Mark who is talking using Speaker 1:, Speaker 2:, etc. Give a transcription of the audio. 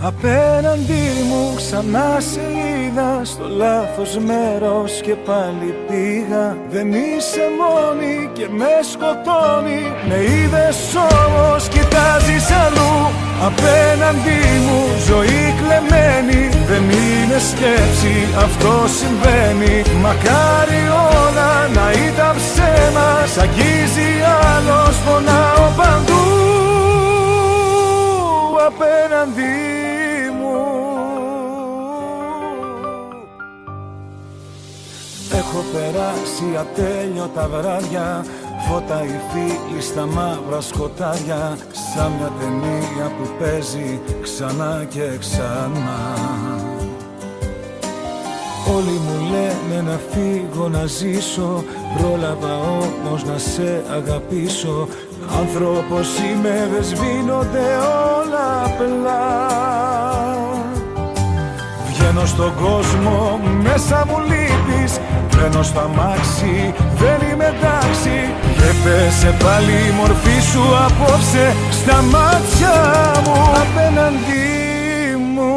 Speaker 1: Απέναντί μου ξανά σε είδα, στο λάθος μέρος και πάλι πήγα. Δεν είσαι μόνη και με σκοτώνει, με είδες όμως κοιτάζεις αλλού. Απέναντί μου ζωή κλεμμένη, δεν είναι σκέψη, αυτό συμβαίνει. Μακάρι όλα να ήταν ψέμα, σ' αγγίζει άλλος, πονάω παντού. Απέναντί μου έχω περάσει ατέλειωτα βράδια, φώτα οι φίλοι στα μαύρα σκοτάδια, σαν μια ταινία που παίζει ξανά και ξανά. Όλοι μου λένε να φύγω να ζήσω, πρόλαβα όμως να σε αγαπήσω. Άνθρωπος είμαι, δεν σβήνονται όλα απλά. Βγαίνω στον κόσμο, μέσα μου λείπεις. Μπαίνω στο αμάξι, δεν είμαι εντάξει. Και πέσε πάλι η μορφή σου απόψε στα μάτια μου. Απέναντί μου